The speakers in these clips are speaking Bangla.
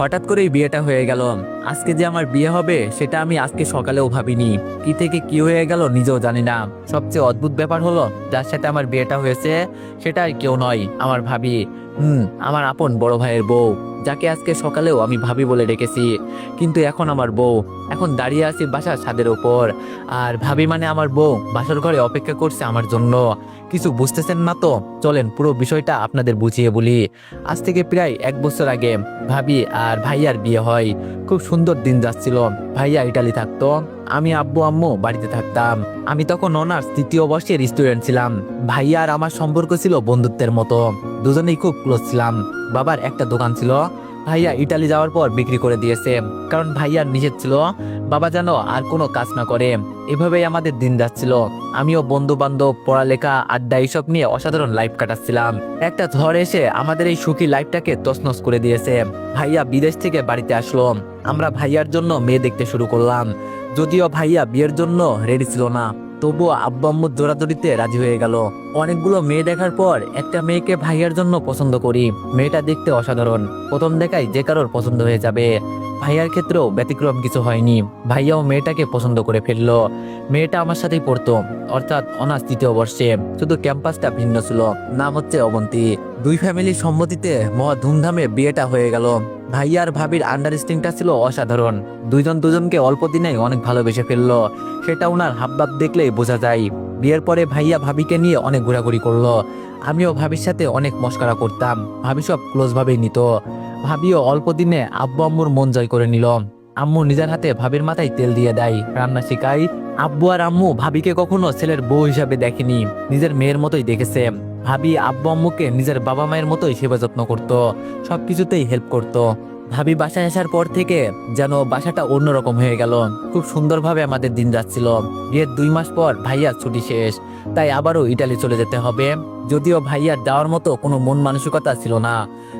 হঠাৎ করেই বিয়েটা হয়ে গেল। আজকে যে আমার বিয়ে হবে সেটা আমি আজকে সকালেও ভাবিনি। কি থেকে কি হয়ে গেল নিজেও জানি না। সবচেয়ে অদ্ভুত ব্যাপার হলো, যার সাথে আমার বিয়েটা হয়েছে সেটা আর কেউ নয়, আমার ভাবি। আমার আপন বড় ভাইয়ের বউ, যাকে আজকে সকালেও আমি ভাবি বলে ডেকেছি, কিন্তু এখন আমার বউ। এখন দাঁড়িয়ে আছি বাসার ছাদের ওপর, আর ভাবি মানে আমার বউ বাসার ঘরে অপেক্ষা করছে আমার জন্য। কিছু বুঝতেছেন না তো? চলেন পুরো বিষয়টা আপনাদের বুঝিয়ে বলি। আজ থেকে প্রায় 1 বছর আগে ভাবি আর ভাইয়ার বিয়ে হয়। খুব সুন্দর দিন যাচ্ছিল। ভাইয়া ইটালি থাকতো, আমি আব্বু আম্মু বাড়িতে থাকতাম। আমি তখন অনার্স 3য় বর্ষের স্টুডেন্ট ছিলাম। ভাইয়া আর আমার সম্পর্ক ছিল বন্ধুত্বের মতো, দুজনেই খুব ক্লোজ ছিলাম। বাবার একটা দোকান ছিল, ভাইয়া ইটালি যাওয়ার পর বিক্রি করে দিয়েছে, কারণ ভাইয়ার নিষেধ ছিল বাবা যেন আর কোনো কাজ না করে। এভাবেই আমাদের দিন যাচ্ছিল। আমিও বন্ধু বান্ধব, পড়ালেখা, আড্ডা এইসব নিয়ে অসাধারণ লাইফ কাটাচ্ছিলাম। একটা ঝড় এসে আমাদের এই সুখী লাইফটাকে তছনছ করে দিয়েছে। ভাইয়া বিদেশ থেকে বাড়িতে আসলো। আমরা ভাইয়ার জন্য মেয়ে দেখতে শুরু করলাম। যদিও ভাইয়া বিয়ের জন্য রেডি ছিল না, তবুও আব্বু আম্মুর জোরাজোরিতে রাজি হয়ে গেল। অনেকগুলো মেয়ে দেখার পর একটা মেয়েকে ভাইয়ার জন্য পছন্দ করি। মেয়েটা দেখতে অসাধারণ, প্রথম দেখায় যে কারোর পছন্দ হয়ে যাবে। ভাইয়ার ক্ষেত্রেও ব্যতিক্রম কিছু হয়নি। ভাইয়াও মেয়েটাকে পছন্দ করে ফেললো। মেয়েটা আমার সাথেই পড়তো, অর্থাৎ অনার্স 3য় বর্ষে, শুধু ক্যাম্পাসটা ভিন্ন ছিল। নাম হচ্ছে অবন্তী। দুই ফ্যামিলির সম্মতিতে মহা ধুমধামে বিয়েটা হয়ে গেল। ভাইয়া আর ভাবির আন্ডারস্ট্যান্ডিংটা ছিল অসাধারণ। দুইজন দুজনকে অল্প দিনেই অনেক ভালোবেসে ফেললো, সেটা ওনার হাবভাব দেখলেই বোঝা যায়। বিয়ের পরে ভাইয়া ভাবিকে নিয়ে অনেক ঘোরাঘুরি করলো। আমিও ভাবির সাথে অনেক মস্করা করতাম। ভাবি সব ক্লোজ ভাবেই নিত। ভাবিও অল্প দিনে আব্বু আম্মুর মন জয় করে নিল। আম্মু নিজের হাতে ভাবির মাথায় তেল দিয়ে দেয়, রান্না শেখায়। আব্বু আর আম্মু ভাবিকে কখনো ছেলের বউ হিসাবে দেখেনি, নিজের মেয়ের মতোই দেখেছে। ভাবি আব্বু আম্মুকে নিজের বাবা মায়ের মতোই সেবা যত্ন করতো, সবকিছুতেই হেল্প করতো। ভাবি বাসায় আসার পর থেকে যেন বাসাটা অন্যরকম হয়ে গেল। খুব সুন্দরভাবে আমাদের দিন যাচ্ছিল। বিয়ের 2 মাস পর ভাইয়ার ছুটি শেষ, তাই আবারও ইটালি চলে যেতে হবে। যদিও ভাইয়ার যাওয়ার মতো কোনো মন মানসিকতা ছিল না,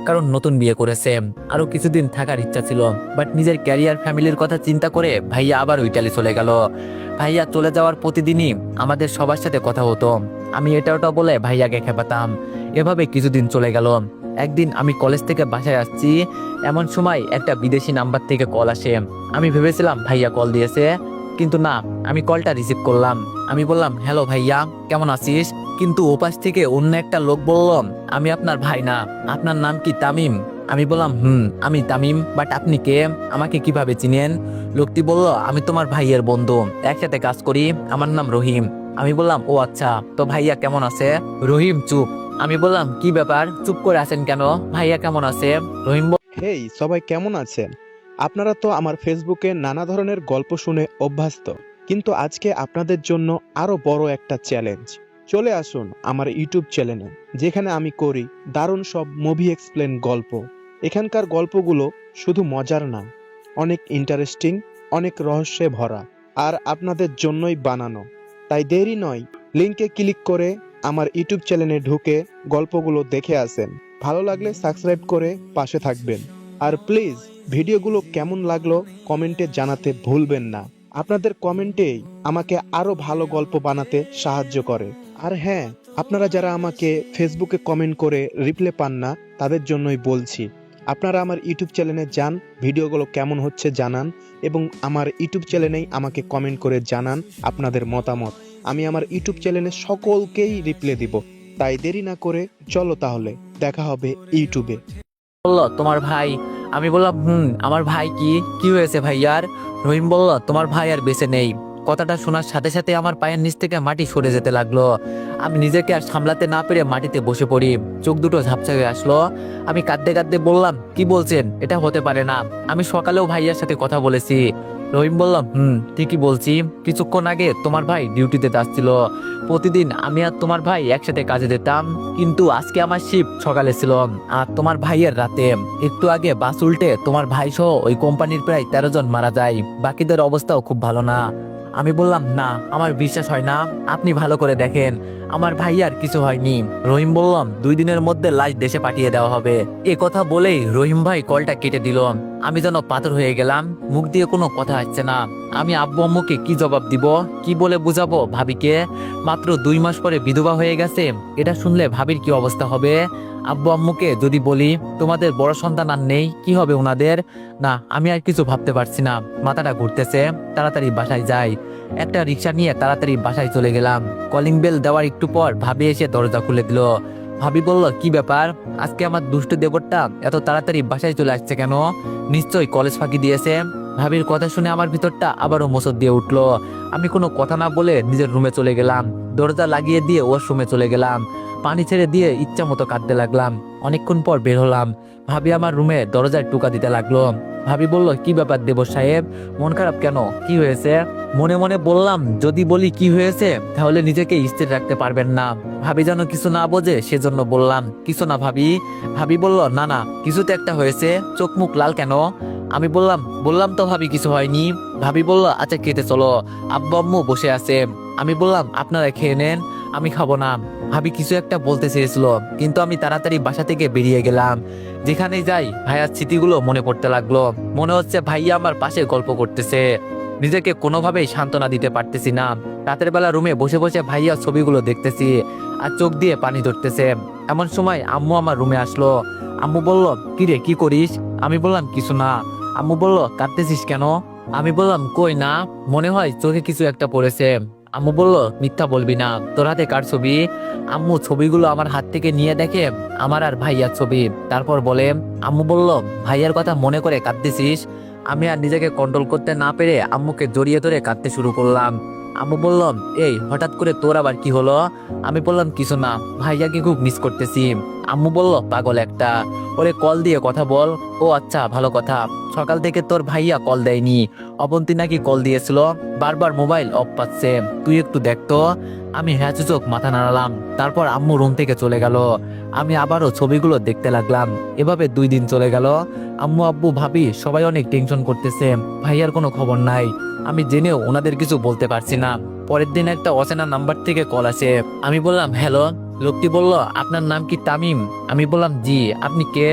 কারণ নতুন বিয়ে করেছে, আরো কিছুদিন থাকার ইচ্ছা ছিল। বাট নিজের ক্যারিয়ার, ফ্যামিলির কথা চিন্তা করে ভাইয়া আবারও ইটালি চলে গেল। ভাইয়া চলে যাওয়ার প্রতিদিনই আমাদের সবার সাথে কথা হতো। আমি এটা ওটা বলে ভাইয়াকে খেপাতাম। এভাবে কিছুদিন চলে গেল। একদিন আমি কলেজ থেকে বাসায় আসছি, এমন সময় একটা বিদেশি নাম্বার থেকে কল আসে। আমি ভেবেছিলাম ভাইয়া কল দিয়েছে, কিন্তু না। আমি কলটা রিসিভ করলাম। আমি বললাম, হ্যালো ভাইয়া, কেমন আছিস? কিন্তু ওপাশ থেকে অন্য একটা লোক বলল, আমি আপনার ভাই না, আপনার নাম কি তামিম? আমি বললাম, আমি তামিম, বাট আপনি কে? আমাকে কিভাবে চিনেন? লোকটি বলল, আমি তোমার ভাইয়ের বন্ধু, একসাথে কাজ করি, আমার নাম রহিম। আমি বললাম, ও আচ্ছা, তো ভাইয়া কেমন আছে? রহিম চুপ। আমি বললাম, কি ব্যাপার, চুপ করে আছেন কেন? ভাইয়া কেমন আছে? রহিম হেই সবাই কেমন আছেন? আপনারা তো আমার ফেসবুকে নানা ধরনের গল্প শুনে অভ্যস্ত, কিন্তু আজকে আপনাদের জন্য আরো বড় একটা চ্যালেঞ্জ। চলে আসুন আমার ইউটিউব চ্যানেলে, যেখানে আমি করি দারুণ সব মুভি এক্সপ্লেন গল্প। এখানকার গল্পগুলো শুধু মজার না, অনেক ইন্টারেস্টিং, অনেক রহস্যে ভরা, আর আপনাদের জন্যই বানানো। তাই দেরি নয়, লিংকে ক্লিক করে আমার ইউটিউব চ্যানেলে ঢুকে গল্পগুলো দেখে আসেন। ভালো লাগলে সাবস্ক্রাইব করে পাশে থাকবেন। আর প্লিজ ভিডিওগুলো কেমন লাগলো কমেন্টে জানাতে ভুলবেন না। আপনাদের কমেন্টেই আমাকে আরো ভালো গল্প বানাতে সাহায্য করে। আর হ্যাঁ, আপনারা যারা আমাকে ফেসবুকে কমেন্ট করে রিপ্লাই পান না, তাদের জন্যই বলছি, আপনারা আমার ইউটিউব চ্যানেলে যান, ভিডিওগুলো কেমন হচ্ছে জানান, এবং আমার ইউটিউব চ্যানেলেই আমাকে কমেন্ট করে জানান আপনাদের মতামত। আমি আমার ইউটিউব চ্যানেলে সকলকেই রিপ্লাই দিব। তাই দেরি না করে চলো তাহলে দেখা হবে ইউটিউবে। বলল, তোমার ভাই? আমি বললাম, আমার ভাই? কি কি হয়েছে ভাইয়ার? রহিম বলল, তোমার ভাই আর বেঁচে নেই। কথাটা শোনার সাথে সাথে আমার পায়ের নিচ থেকে মাটি সরে যেতে লাগলো। আমি নিজেকে আর সামলাতে না পেরে মাটিতে বসে পড়ি। চোখ দুটো ঝাপসা হয়ে আসলো। আমি কাঁদতে কাঁদতে বললাম, কি বলছেন? এটা হতে পারে না। আমি সকালেও ভাইয়ার সাথে কথা বলেছি। রহিম বললাম, ঠিকই বলছি। কিছুক্ষণ আগে তোমার ভাই ডিউটিতে যাচ্ছিল। প্রতিদিন আমি আর তোমার ভাই একসাথে কাজে যেতাম, কিন্তু আজকে আমার শিফট সকালে ছিল আর তোমার ভাইয়ের রাতে। একটু আগে বাস উল্টে তোমার ভাই সহ ওই কোম্পানির প্রায় 13 জন মারা যায়। বাকিদের অবস্থাও খুব ভালো না। আমি বললাম, না, আমার বিশ্বাস হয় না, আপনি ভালো করে দেখেন, আমার ভাইয়ার কিছু হয়নি। রহিম বললাম, 2 দিনের মধ্যে লাশ দেশে পাঠিয়ে দেওয়া হবে। এ কথা বলেই রহিম ভাই কলটা কেটে দিল। আমি যেন পাথর হয়ে গেলাম, মুখ দিয়ে কোনো কথা আসছে না। আমি আব্বু আম্মুকে কি জবাব দিব, কি বলে বুঝাবো ভাবিকে? মাত্র 2 মাস পরে বিধবা হয়ে গেছে, এটা শুনলে ভাবির কি অবস্থা হবে? আব্বু আম্মুকে যদি বলি তোমাদের বড় সন্তান আর নেই, কি হবে ওনাদের? না, আমি আর কিছু ভাবতে পারছি না, মাথাটা ঘুরতেছে। তাড়াতাড়ি বাসায় যাই। একটা রিক্সা নিয়ে তাড়াতাড়ি বাসায় চলে গেলাম। কলিং বেল দেওয়ার একটু পর ভাবি এসে দরজা খুলে দিল। ভাবি বলল, কি ব্যাপার, আজকে আমার দুষ্ট দেবরটা এত তাড়াতাড়ি বাসায় চলে আসছে কেন? নিশ্চয়ই কলেজ ফাঁকি দিয়েছে। ভাবির কথা শুনে আমার ভিতরটা আবারও মোচড় দিয়ে উঠলো। আমি কোনো কথা না বলে নিজের রুমে চলে গেলাম। দরজা লাগিয়ে দিয়ে ওয়াশরুমে চলে গেলাম। পানি ছেড়ে দিয়ে ইচ্ছা মতো কাঁদতে লাগলাম। অনেকক্ষণ পর বের হলাম। ভাবি আমার রুমে দরজায় টোকা দিতে লাগলো। ভাবি বলল, কি ব্যাপার দেবর সাহেব, মন খারাপ কেন, কি হয়েছে? মনে মনে বললাম, যদি বলি কি হয়েছে তাহলে নিজেকে স্থির রাখতে পারবেন না। ভাবি যেন কিছু না বোঝে, সেজন্য বললাম, কিছু না ভাবি। ভাবি বলল, না না, কিছু তো একটা হয়েছে, চোখ মুখ লাল কেন? আমি বললাম তো ভাবি কিছু হয়নি। ভাবি বলল, আচ্ছা খেতে চলো, আব্বু আম্মু বসে আছে। আমি বললাম, আপনারা খেয়ে নেন, আমি খাবো না। ভাবি কিছু একটা বলতে চেয়েছিল, কিন্তু আমি তাড়াতাড়ি বাসা থেকে বেরিয়ে গেলাম। যেখানেই যাই ভাইয়ার স্মৃতিগুলো মনে পড়তে লাগলো। মনে হচ্ছে ভাইয়া আমার পাশে গল্প করতেছে। নিজেকে কোনোভাবেই সান্ত্বনা দিতে পারতেছি না। রাতের বেলা রুমে বসে বসে ভাইয়া ছবিগুলো দেখতেছি আর চোখ দিয়ে পানি ধরতেছে। এমন সময় আম্মু আমার রুমে আসলো। আম্মু বলল, কিরে কি করিস? আমি বললাম, কিছু না। আম্মু বলল, কাঁদতেছিস কেন? আমি বললাম, কই না, মনে হয় চোখে কিছু একটা পড়েছে। আম্মু বলল, মিথ্যা বলবি না, তোর হাতে কার ছবি? আম্মু ছবিগুলো আমার হাত থেকে নিয়ে দেখে আমার আর ভাইয়ার ছবি। তারপর বলে, আম্মু বলল, ভাইয়ার কথা মনে করে কাঁদতেছিস? আমি আর নিজেকে কন্ট্রোল করতে না পেরে আম্মুকে জড়িয়ে ধরে কাঁদতে শুরু করলাম। আম্মু বলল, এই হঠাৎ করে তোর আবার কি হলো? আমি বললাম, কিছু না, ভাইয়াকে খুব মিস করতেছি। আম্মু বলল, পাগল একটা, ওরে কল দিয়ে কথা বল। ও আচ্ছা, ভালো কথা, সকাল থেকে তোর ভাইয়া কল দেয়নি। অবন্তী নাকি কল দিয়েছিল, বারবার মোবাইল অফ পাচ্ছে, তুই একটু দেখতো। আমি হ্যাঁ চোখ মাথা নাড়ালাম। তারপর আম্মু রুম থেকে চলে গেল। আমি আবারও ছবিগুলো দেখতে লাগলাম। এভাবে 2 দিন চলে গেল। আম্মু আব্বু ভাবি সবাই অনেক টেনশন করতেছে, ভাইয়ার কোনো খবর নাই। আমি জেনেও ওনাদের কিছু বলতে পারছি না। পরের দিন একটা অচেনা নাম্বার থেকে কল আসে। আমি বললাম, হ্যালো। লোকটি বলল, আপনার নাম কি তামিম? আমি বললাম, জি। আপনি কে?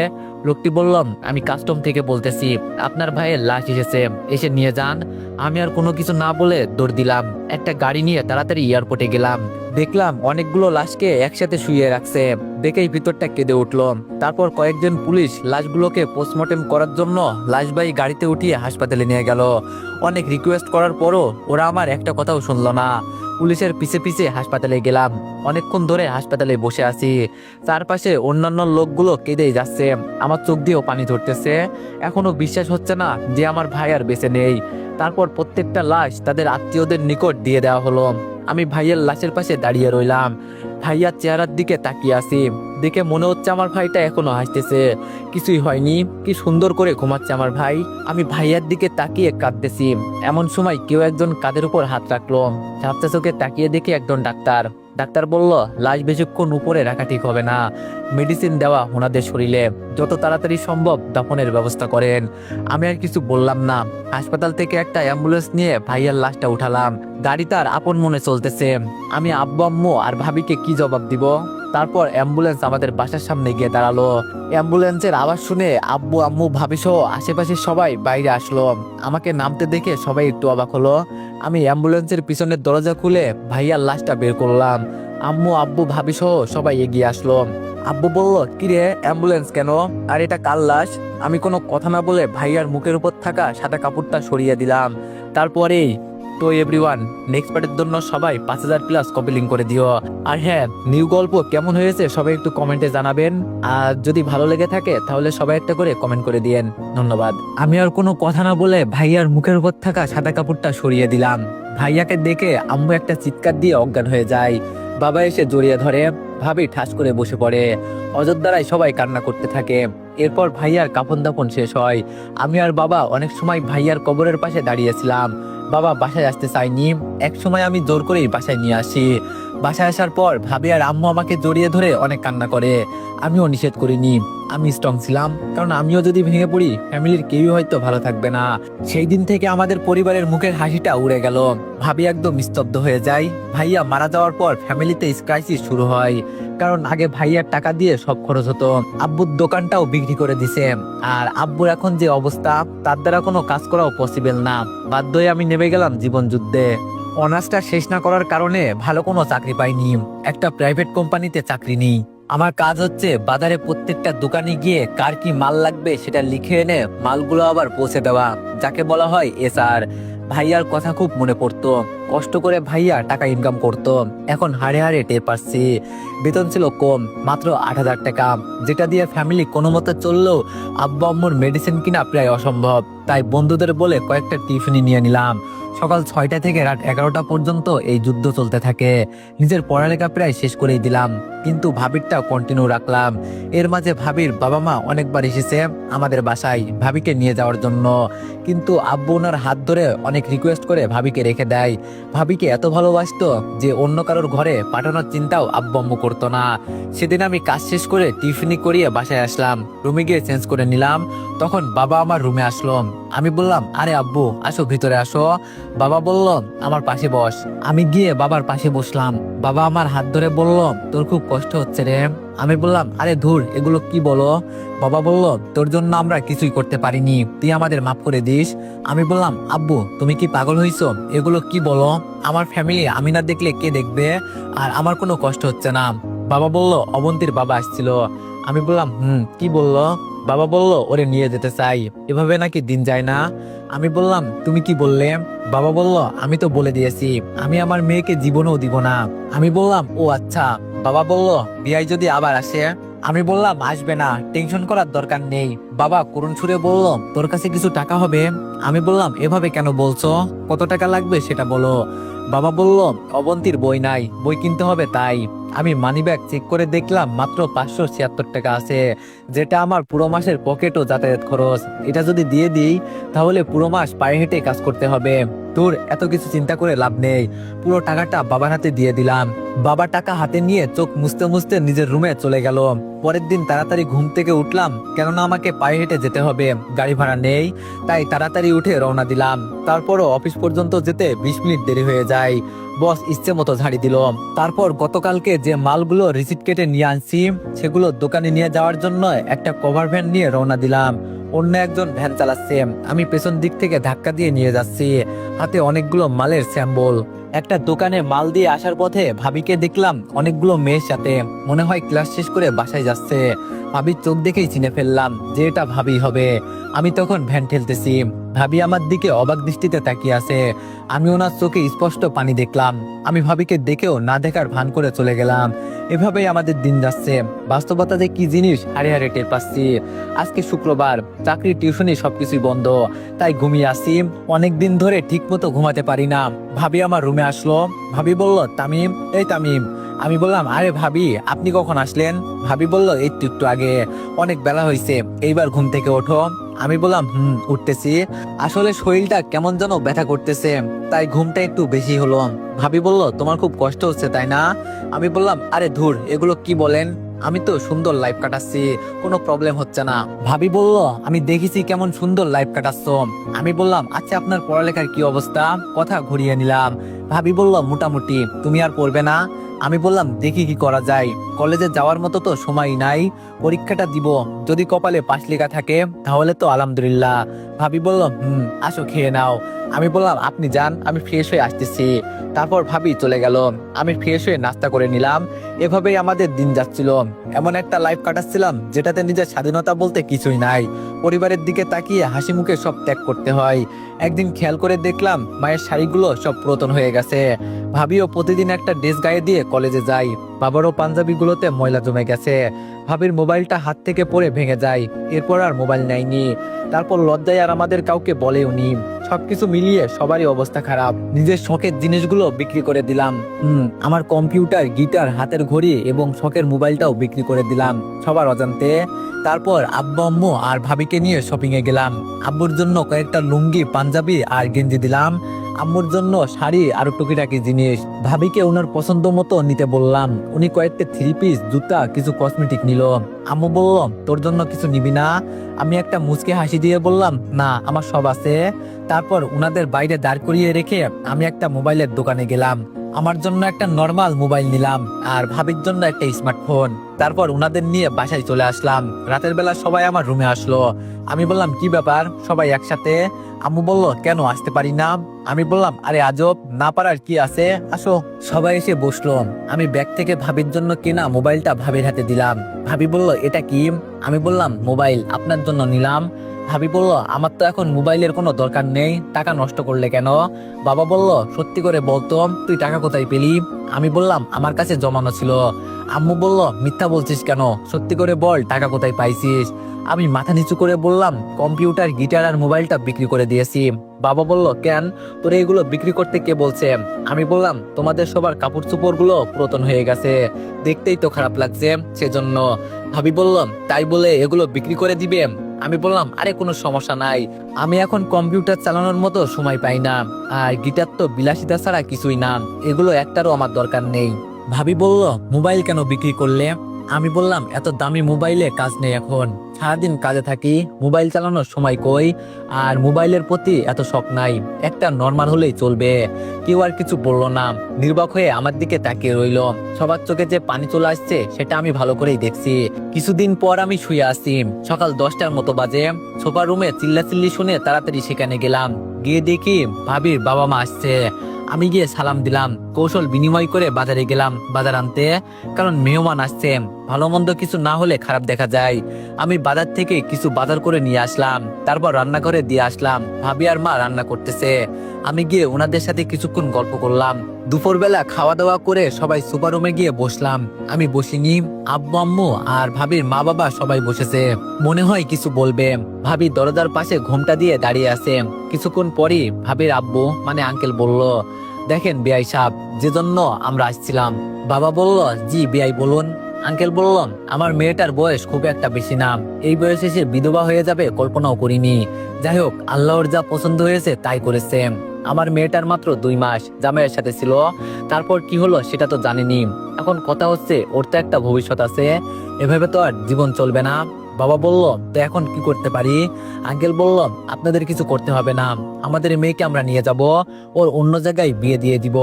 লোকটি বলল, আমি কাস্টম থেকে বলতেছি, আপনার ভাইয়ের লাশ এসেছে, এসে নিয়ে যান। আমি আর কোনো কিছু না বলে দৌড় দিলাম। একটা গাড়ি নিয়ে তাড়াতাড়ি এয়ারপোর্টে গেলাম। দেখলাম অনেকগুলো লাশকে একসাথে শুয়ে রাখছে। দেখেই ভিতরটা কেঁদে উঠলো। তারপর কয়েকজন পুলিশ লাশগুলোকে পোস্টমর্টেম করার জন্য লাশবাহী গাড়িতে উঠিয়ে হাসপাতালে নিয়ে গেল। অনেক রিকোয়েস্ট করার পরও ওরা আমার একটা কথাও শুনলো না। পুলিশের পিছে পিছে হাসপাতালে গেলাম। অনেকক্ষণ ধরে হাসপাতালে বসে আছি। চারপাশে অন্যান্য লোকগুলো কেঁদেই যাচ্ছে। আমার চোখ দিয়েও পানি ধরতেছে। এখনো বিশ্বাস হচ্ছে না যে আমার ভাই আর বেঁচে নেই। তারপর প্রত্যেকটা লাশ তাদের আত্মীয়দের নিকট দিয়ে দেওয়া হলো। আমি ভাইয়ের লাশের পাশে দাঁড়িয়ে রইলাম। ভাইয়ার চেহারার দিকে তাকিয়ে আছি। দেখে মনে হচ্ছে আমার ভাইটা এখনো হাসতেছে, কিছুই হয়নি, কি সুন্দর করে ঘুমাচ্ছে আমার ভাই। আমি ভাইয়ার দিকে তাকিয়ে কাঁদতেছি। এমন সময় কেউ একজন কাঁধের উপর হাত রাখলো। ঝাপসা চোখে তাকিয়ে দেখি একজন ডাক্তার। ডাক্তার বলল, লাশ বেশিক্ষণ উপরে রাখা ঠিক হবে না, মেডিসিন দেওয়া ওনাদের শরীরে, যত তাড়াতাড়ি সম্ভব দাফনের ব্যবস্থা করেন। আমি আর কিছু বললাম না। হাসপাতাল থেকে একটা অ্যাম্বুলেন্স নিয়ে ভাইয়ার লাশটা উঠালাম। গাড়ি তার আপন মনে চলতেছে। আমি আব্বু আম্মু আর ভাবিকে কি জবাব দিব? তারপর অ্যাম্বুলেন্স আমাদের বাসার সামনে গিয়ে দাঁড়ালো। অ্যাম্বুলেন্সের আওয়াজ শুনে আব্বু আম্মু ভাবি সহ আশেপাশে সবাই বাইরে আসলো। আমাকে নামতে দেখে সবাই একটু অবাক হলো। আমি অ্যাম্বুলেন্সের পিছনের দরজা খুলে ভাইয়ার লাশটা বের করলাম। আম্মু আব্বু ভাবি সহ সবাই এগিয়ে আসলো। আব্বু বলল, কিরে অ্যাম্বুলেন্স কেন, আর এটা কার লাশ? আমি কোনো কথা না বলে ভাইয়ার মুখের উপর থাকা সাদা কাপড়টা সরিয়ে দিলাম। তারপরেই তো এভরিওয়ান, নেক্সট পার্টের জন্য সবাই 5000+ কপি লিঙ্ক করে দিও। আর হ্যাঁ, নিউ গল্প কেমন হয়েছে সবাই একটু কমেন্টে জানাবেন। আর যদি ভালো লেগে থাকে তাহলে সবাই একটা করে কমেন্ট করে দিয়েন। ধন্যবাদ। আমি আর কোনো কথা না বলে ভাইয়ার মুখের উপর থাকা সাদা কাপড়টা সরিয়ে দিলাম। ভাইয়াকে দেখে আম্মু একটা চিৎকার দিয়ে অজ্ঞান হয়ে যায়। বাবা এসে জড়িয়ে ধরে। ভাবি ঠাস করে বসে পড়ে। অযোধ্যারায় সবাই কান্না করতে থাকে। এরপর ভাইয়ার কাফন দাফন শেষ হয়। আমি আর বাবা অনেক সময় ভাইয়ার কবরের পাশে দাঁড়িয়েছিলাম। বাবা বাসায় আসতে চাইনি। এক সময় আমি জোর করেই বাসায় নিয়ে আসি। বাসায় আসার পর ভাবি আর আম্মু আমাকে জড়িয়ে ধরে অনেক কান্না করে। আমিও নিষেধ করিনি। আমি স্ট্রং ছিলাম, কারণ আমিও যদি ভেঙে পড়ি ফ্যামিলির কেউই হয়তো ভালো থাকবে না। সেই দিন থেকে আমাদের পরিবারের মুখের হাসিটা উড়ে গেল। ভাবি একদম স্তব্ধ হয়ে যায়। ভাইয়া মারা যাওয়ার পর ফ্যামিলিতে ক্রাইসিস শুরু হয়, কারণ আগে ভাইয়ার টাকা দিয়ে সব খরচ হতো। আব্বুর দোকানটাও বিক্রি করে দিছে, আর আব্বুর এখন যে অবস্থা, তার দ্বারা কোনো কাজ করাও পসিবল না। বাধ্য হয়ে আমি নেমে গেলাম জীবন যুদ্ধে। অনার্সটা শেষ না করার কারণে ভালো কোনো চাকরি পাইনি, একটা প্রাইভেট কোম্পানিতে চাকরি নিই। আমার কাজ হচ্ছে বাজারে প্রত্যেকটা দোকানে গিয়ে কার কি মাল লাগবে সেটা লিখে এনে মালগুলো আবার পৌঁছে দেওয়া, যাকে বলা হয় এসআর। ভাইয়ার কথা খুব মনে পড়তো, কষ্ট করে ভাইয়া টাকা ইনকাম করতো। এখন হাড়ে হাড়ে টের পাচ্ছি। বেতন ছিল কম, মাত্র 8,000 টাকা, যেটা দিয়ে ফ্যামিলি কোনো মতে চললেও আব্বু আম্মুর মেডিসিন কিনা প্রায় অসম্ভব। তাই বন্ধুদের বলে কয়েকটা টিউশনি নিয়ে নিলাম। সকাল 6টা থেকে রাত 11টা পর্যন্ত এই যুদ্ধ চলতে থাকে। নিজের পড়ালেখা প্রায় শেষ করেই দিলাম, কিন্তু ভাবিরটা কন্টিনিউ রাখলাম। এর মাঝে ভাবির বাবা মা অনেকবার এসেছে আমাদের বাসায় ভাবিকে নিয়ে যাওয়ার জন্য, কিন্তু আব্বু ওনার হাত ধরে অনেক রিকোয়েস্ট করে ভাবিকে রেখে দেয়। ভাবিকে এত ভালোবাসতো যে অন্য কারোর ঘরে পাঠানোর চিন্তাও আব্বু আম্মু করতো না। সেদিন আমি কাজ শেষ করে টিফিনি করিয়ে বাসায় আসলাম, রুমে গিয়ে চেঞ্জ করে নিলাম। তখন বাবা আমার রুমে আসলো। আমি বললাম, আরে আব্বু আসো, ভিতরে আসো। বাবা বলল, আমার পাশে বস। আমি গিয়ে বাবার পাশে বসলাম। বাবা আমার হাত ধরে বলল, তোর খুব কষ্ট হচ্ছে রে। আমি বললাম, আরে ধুর, এগুলো কি বলো। বাবা বলল, তোর জন্য আমরা কিছুই করতে পারিনি, তুই আমাদের মাফ করে দিস। আমি বললাম, আব্বু তুমি কি পাগল হইছো, এগুলো কি বলো। আমার ফ্যামিলি আমি না দেখলে কে দেখবে, আর আমার কোনো কষ্ট হচ্ছে না। বাবা বলল, অবন্তীর বাবা আসছিল। আমি বললাম, কি বললো। বাবা বলল, ওরে নিয়ে যেতে চাই, এভাবে নাকি দিন যায় না। আমি বললাম, তুমি কি বললে। বাবা বলল, আমি তো বলে দিয়েছি আমি আমার মেয়েকে জীবনও দিব না। আমি বললাম, ও আচ্ছা। বাবা বলল, বিয়াই যদি আবার আসে। আমি বললাম, আসবে না, টেনশন করার দরকার নেই। বাবা করুণ সুরে বলল, তোর কাছে কিছু টাকা হবে। আমি বললাম, এভাবে কেন বলছো, কত টাকা লাগবে সেটা বলো। বাবা বলল, অবন্তীর বই নাই, বই কিনতে হবে তাই। আমি মানিব্যাগ চেক করে দেখলাম মাত্র 576 টাকা আছে, যেটা আমার পুরো মাসের পকেট ও যাতায়াত খরচ। এটা যদি দিয়ে দিই তাহলে পুরো মাস পায়ে হেঁটে কাজ করতে হবে। তোর এত কিছু চিন্তা করে লাভ নেই। পুরো টাকাটা বাবার হাতে দিয়ে দিলাম। বাবা টাকা হাতে নিয়ে চোখ মুছতে মুছতে নিজের রুমে চলে গেল। পরের দিন তাড়াতাড়ি ঘুম থেকে উঠলাম, কেননা আমাকে পায়ে হেঁটে যেতে হবে, গাড়ি ভাড়া নেই। তাই তাড়াতাড়ি উঠে রওনা দিলাম। তারপরও অফিস পর্যন্ত যেতে 20 মিনিট দেরি হয়ে যায়। বস ইচ্ছে মতো ঝাড়ি দিল। তারপর গতকালকে যে মালগুলো রিসিট কেটে নিয়ে আনছি সেগুলো দোকানে নিয়ে যাওয়ার জন্য একটা কভার ভ্যান নিয়ে রওনা দিলাম। অন্য একজন ভ্যান চালাচ্ছে, আমি পেছন দিক থেকে ধাক্কা দিয়ে নিয়ে যাচ্ছি, হাতে অনেকগুলো মালের স্যাম্বল। একটা দোকানে মাল দিয়ে আসার পথে ভাবিকে দেখলাম অনেকগুলো মেয়ের সাথে, মনে হয় ক্লাস শেষ করে বাসায় যাচ্ছে। ভাবির চোখ দেখেই চিনে ফেললাম যে এটা ভাবি হবে। আমি তখন ভ্যান ঠেলতেছি, ভাবি আমার দিকে অবাক দৃষ্টিতে তাকিয়ে আছে। আমি ওনার চোখে স্পষ্ট পানি দেখলাম। আমি ভাবিকে দেখেও না দেখার ভান করে চলে গেলাম। এভাবেই আমাদের দিন যাচ্ছে। বাস্তবতা যে কি জিনিস হারে হারে টের পাচ্ছি। আজকে শুক্রবার, চাকরি টিউশনি সবকিছুই বন্ধ, তাই ঘুমিয়ে আসি। অনেকদিন ধরে ঠিক মতো ঘুমাতে পারি না। ভাবি আমার রুমে আসলো। ভাবি বলল, তামিম, এই তামিম। আমি বললাম, আরে ভাবি আপনি কখন আসলেন। ভাবি বলল, এই তো একটু আগে, অনেক বেলা হয়েছে, এইবার ঘুম থেকে ওঠো। আমি বললাম, উঠতেছি। আসলে শরীরটা কেমন যেন ব্যথা করতেছে, তাই ঘুমটা একটু বেশি হলো। ভাবি বলল, তোমার খুব কষ্ট হচ্ছে তাই না। আমি বললাম, আরে ধুর, এগুলো কি বলেন, আমি তো সুন্দর লাইফ কাটাচ্ছি, কোনো প্রবলেম হচ্ছে না। ভাবি বলল, আমি দেখেছি কেমন সুন্দর লাইফ কাটাচ্ছ। আমি বললাম, আচ্ছা আপনার পড়ালেখার কি অবস্থা, কথা ঘুরিয়ে নিলাম। ভাবি বলল, মোটামুটি। তুমি আর পড়বে না। আমি বললাম, দেখি কি করা যায়, কলেজে যাওয়ার মতো তো সময় নাই, পরীক্ষাটা দিব, যদি কপালে পাশ লেখা থাকে তাহলে তো আলহামদুলিল্লাহ। ভাবি বলল, আসো খেয়ে নাও। আমি বললাম, আপনি যান, আমি ফ্রেশ হয়ে আসতেছি। তারপর ভাবি চলে গেল। আমি ফ্রেশ হয়ে নাস্তা করে নিলাম। এভাবেই আমাদের দিন যাচ্ছিল। এমন একটা লাইফ কাটাচ্ছিলাম যেটাতে নিজের স্বাধীনতা বলতে কিছুই নাই। পরিবারের দিকে তাকিয়ে হাসি মুখে সব ত্যাগ করতে হয়। একদিন খেয়াল করে দেখলাম মায়ের শাড়িগুলো সব পুরাতন হয়ে গেছে। ভাবিও প্রতিদিন একটা ড্রেস গায়ে দিয়ে কলেজে যায়। বাবারও পাঞ্জাবিগুলোতে ময়লা জমে গেছে। ভাবির মোবাইলটা হাত থেকে পড়ে ভেঙে যায়। এরপর আর মোবাইল নেয়নি। তারপর লজ্জায় আর আমাদের কাউকে বলেও নি। সবকিছু মিলিয়ে সবারই অবস্থা খারাপ। নিজের শখের জিনিসগুলো বিক্রি করে দিলাম। আমার কম্পিউটার, গিটার, হাতের ঘড়ি এবং শখের মোবাইলটাও বিক্রি করে দিলাম সবার অজান্তে। তারপর আব্বু আম্মু আর ভাবিকে নিয়ে শপিং এ গেলাম। আব্বুর জন্য কয়েকটা লুঙ্গি পাঞ্জাবি আর গেঞ্জি দিলাম, আম্মুর জন্য শাড়ি আর টুকিটাকি জিনিস। ভাবিকে ওনার পছন্দ মতো নিতে বললাম। উনি কয়েকটা থ্রি পিস, জুতা, কিছু কসমেটিক নিল। আম্মু বলল, তোর জন্য কিছু নিবি না? আমি একটা মুচকে হাসি দিয়ে বললাম, না, আমার সব আছে। তারপর উনাদের বাইরে দাঁড় করিয়ে রেখে আমি একটা মোবাইলের দোকানে গেলাম। আমার জন্য একটা নর্মাল মোবাইল নিলাম আর ভাবির জন্য একটা স্মার্টফোন। তারপর উনাদের নিয়ে বাসায় চলে আসলাম। রাতের বেলা সবাই আমার রুমে আসলো। আমি বললাম, কি ব্যাপার সবাই একসাথে? আম্মু বলল, কেন আসতে পারি না? আমি বললাম, আরে আজব, না পারার কি আছে, আসো। সবাই এসে বসলো। আমি ব্যাগ থেকে ভাবির জন্য কেনা মোবাইলটা ভাবির হাতে দিলাম। ভাবি বলল, এটা কি? আমি বললাম, মোবাইল আপনার জন্য নিলাম। ভাবি বলল, আমার তো এখন মোবাইলের কোনো দরকার নেই, টাকা নষ্ট করলে কেন? বাবা বলল, সত্যি করে বলতো, তুই টাকা কোথায় পেলি? আমি বললাম, আমার কাছে জমানো ছিল। আম্মু বলল, মিথ্যা বলছিস কেন, সত্যি করে বল, টাকা কোথায় পাইছিস? আমি মাথা নিচু করে বললাম, কম্পিউটার, গিটার আর মোবাইলটা বিক্রি করে দিয়েছি। বাবা বলল, কেন, তোর এগুলো বিক্রি করতে কে বলছে? আমি বললাম, তোমাদের সবার কাপড় চোপড় গুলো পুরাতন হয়ে গেছে, দেখতেই তো খারাপ লাগছে, সেজন্য। ভাবি বলল, তাই বলে এগুলো বিক্রি করে দিবে? আমি বললাম, আরে কোনো সমস্যা নাই, আমি এখন কম্পিউটার চালানোর মতো সময় পাই না, আর গিটার তো বিলাসিতা ছাড়া কিছুই না, এগুলো একটারও আমার দরকার নেই। ভাবি বলল, মোবাইল কেন বিক্রি করলে? আমি বললাম, এত দামি মোবাইলে কাজ নেই এখন, সারাদিন কাজে থাকি, মোবাইল চালানোর সময় কই, আর মোবাইলের প্রতি এত শখ নাই, একটা নর্মাল হলেই চলবে। কেউ আর কিছু বললো না, নির্বাক হয়ে আমার দিকে তাকিয়ে রইল। সবার চোখে যে পানি চলে আসছে সেটা আমি ভালো করেই দেখছি। কিছুদিন পর আমি শুয়ে আসি, সকাল 10টার মতো বাজে। সোফার রুমে চিল্লাচিল্লি শুনে তাড়াতাড়ি সেখানে গেলাম। গিয়ে দেখি ভাবির বাবা মা আসছে। আমি গিয়ে সালাম দিলাম, কৌশল বিনিময় করে বাজারে গেলাম বাজার আনতে, কারণ মেহমান আসছে, ভালো মন্দ কিছু না হলে খারাপ দেখা যায়। আমি বাজার থেকে কিছু বাজার করে নিয়ে আসলাম, তারপর রান্নাঘরে দিয়ে আসলাম। ভাবি আর মা রান্না করতেছে। আমি গিয়ে ওনাদের সাথে কিছুক্ষণ গল্প করলাম। দুপুরবেলা খাওয়া দাওয়া করে সবাই সুপার রুমে গিয়ে বসলাম। আমি বসিনি, আব্বু আম্মু আর ভাবির মা বাবা সবাই বসেছে, মনে হয় কিছু বলবে। ভাবি দরজার পাশে ঘোমটা দিয়ে দাঁড়িয়ে আছে। কিছুক্ষণ পরই ভাবির আব্বু মানে আঙ্কেল বলল, দেখেন বিআই সাহেব, যে জন্য আমরা আসছিলাম। বাবা বলল, জি বিআই বলুন। আঙ্কেল বলল, আমার মেয়েটার বয়স খুব একটা বেশি না, এই বয়সে সে বিধবা হয়ে যাবে কল্পনাও করিনি। যাই হোক, আল্লাহর যা পছন্দ হয়েছে তাই করেছে। আমার মেয়েটার মাত্র 2 মাস জামাইয়ের সাথে ছিল, তারপর কি হলো সেটা তো জানিনি। এখন কথা হচ্ছে, ওর তো একটা ভবিষ্যৎ আছে, এভাবে তো আর জীবন চলবে না। বাবা বলল, তো এখন কি করতে পারি? আঙ্কেল বলল, আপনাদের কিছু করতে হবে না, আমাদের মেয়েকে আমরা নিয়ে যাব, ওর অন্য জায়গায় বিয়ে দিয়ে দিব,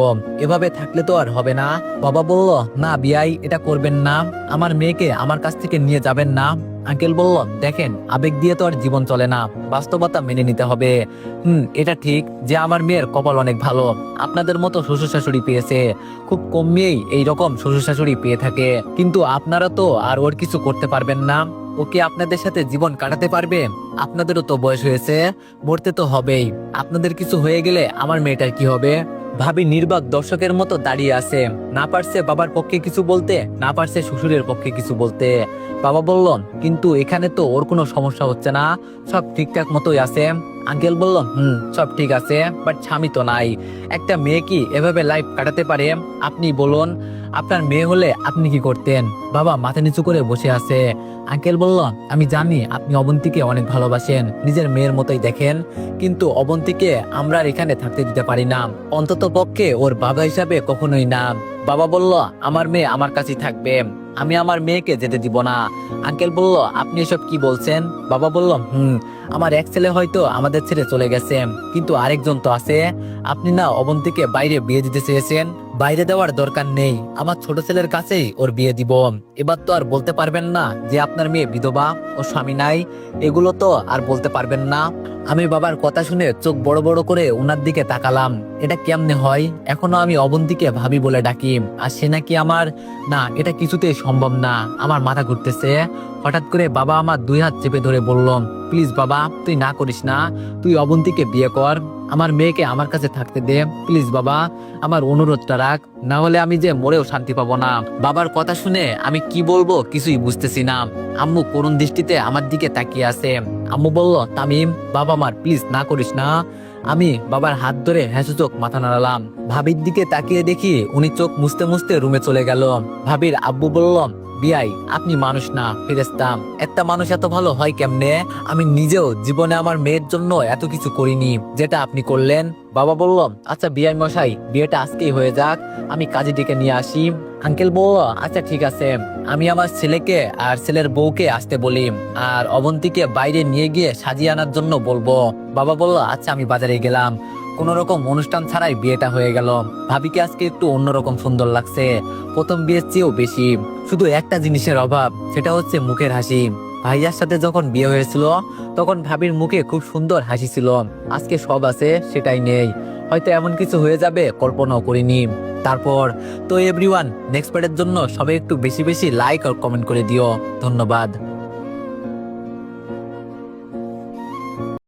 এভাবে থাকলে তো আর হবে না। বাবা বলল, না বিয়াই, এটা করবেন না, আমার মেয়েকে আমার কাছ থেকে নিয়ে যাবেন না। আঙ্কেল বলল, দেখেন, আবেগ দিয়ে তো আর জীবন চলে না, বাস্তবতা মেনে নিতে হবে। এটা ঠিক যে আমার মেয়ের কপাল অনেক ভালো, আপনাদের মতো শ্বশুর শাশুড়ি পেয়েছে। খুব কম মেয়েই এইরকম শ্বশুর শাশুড়ি পেয়ে থাকে, কিন্তু আপনারা তো আর ওর কিছু করতে পারবেন না। ওকে আপনাদের সাথে জীবন কাটাতে পারবে? আপনাদেরও তো বয়স হয়েছে, মরতে তো হবেই, আপনাদের কিছু হয়ে গেলে আমার মেয়েটার কি হবে? ভাবি নির্বাক দর্শকের মতো দাঁড়িয়ে আছে, না পারছে বাবার পক্ষে কিছু বলতে, না পারছে শ্বশুরের পক্ষে কিছু বলতে। বাবা বলল, কিন্তু এখানে তো ওর কোনো সমস্যা হচ্ছে না, সব ঠিকঠাক মতোই আছে। আঙ্কেল বলল, সব ঠিক আছে, বাট স্বামী তো নাই। একটা মেয়ে কি এভাবে লাইফ কাটাতে পারে? আপনি বলুন, আপনার মেয়ে হলে আপনি কি করতেন? বাবা মাথা নিচু করে বসে আছে। আঙ্কেল বলল, আমি জানি আপনি অবন্তীকে অনেক ভালোবাসেন, নিজের মেয়ের মতোই দেখেন, কিন্তু অবন্তীকে আমরা আর এখানে থাকতে দিতে পারি না, অন্তত পক্ষে ওর বাবা হিসাবে কখনোই না। বাবা বলল, আমার মেয়ে আমার কাছেই থাকবে, আমি আমার মেয়েকে যেতে দিব না। আঙ্কেল বলল, আপনি এসব কি বলছেন? বাবা বলল, আমার এক ছেলে হয়তো আমাদের ছেড়ে চলে গেছে, কিন্তু আরেকজন তো আছে। আপনি না অবন্তীকে বাইরে বিয়ে দিতে চেয়েছেন, বাইরে দেওয়ার দরকার নেই, আমার ছোট ছেলের কাছেই ওর বিয়ে দিব। এবার তো আর বলতে পারবেন না যে আপনার মেয়ে বিধবা, ও স্বামী নাই, এগুলো তো আর বলতে পারবেন না। আমি বাবার কথা শুনে চোখ বড় বড় করে ওনার দিকে তাকালাম। এটা কেমনে হয়, এখনো আমি অবন্তীকে ভাবি বলে ডাকি, আর সে নাকি আমার, না, এটা কিছুতেই সম্ভব না, আমার মাথা ঘুরতেছে। হঠাৎ করে বাবা আমার 2 হাত চেপে ধরে বলল, প্লিজ বাবা, তুই না করিস না, তুই অবন্তীকে বিয়ে কর, আমার মেয়েকে আমার কাছে থাকতে দে, প্লিজ বাবা, আমার অনুরোধটা রাখ, না হলে আমি যে মরেও শান্তি পাবো না। বাবার কথা শুনে আমি কি বলবো কিছুই বুঝতেছি না। আম্মু করুণ দৃষ্টিতে আমার দিকে তাকিয়ে আছে। আম্মু বলল, তামিম, বাবা আমার, প্লিজ না করিস না। আমি বাবার হাত ধরে চোখ মাথা নাড়ালাম। ভাবির দিকে তাকিয়ে দেখি উনি চোখ মুছতে মুছতে রুমে চলে গেল। ভাবির আব্বু বলল, বিয়াই, আপনি মানুষ না ফেরেশতা। একটা মানুষ এত ভালো হয় কেমনে? আমি নিজেও জীবনে আমার মেয়ের জন্য এত কিছু করিনি যেটা আপনি করলেন। বাবা বলল, আচ্ছা বিয়াই মশাই, বিয়েটা আজকেই হয়ে যাক, আমি কাজী ডেকে নিয়ে আসি। আঙ্কেল বলল, আচ্ছা ঠিক আছে, আমি আমার ছেলেকে আর ছেলের বউকে আসতে বলি, আর অবন্তীকে বাইরে নিয়ে গিয়ে সাজিয়ে আনার জন্য বলবো। বাবা বলল, আচ্ছা আমি বাজারে গেলাম। কোন রকম অনুষ্ঠান ছাড়াই বিয়েটা হয়ে গেল। ভাবিকে আজকে একটু অন্যরকম সুন্দর লাগছে, প্রথম বিয়ের চেয়েও বেশি। শুধু একটা জিনিসের অভাব, সেটা হচ্ছে মুখের হাসি। ভাইয়ার সাথে যখন বিয়ে হয়েছিল তখন ভাবির মুখে খুব সুন্দর হাসি ছিল, আজকে সব আছে সেটাই নেই। হয়তো এমন কিছু হয়ে যাবে কল্পনাও করিনি। তারপর তো এভরিওয়ান, নেক্সট পার্টের জন্য সবাই একটু বেশি বেশি লাইক আর কমেন্ট করে দিও। ধন্যবাদ।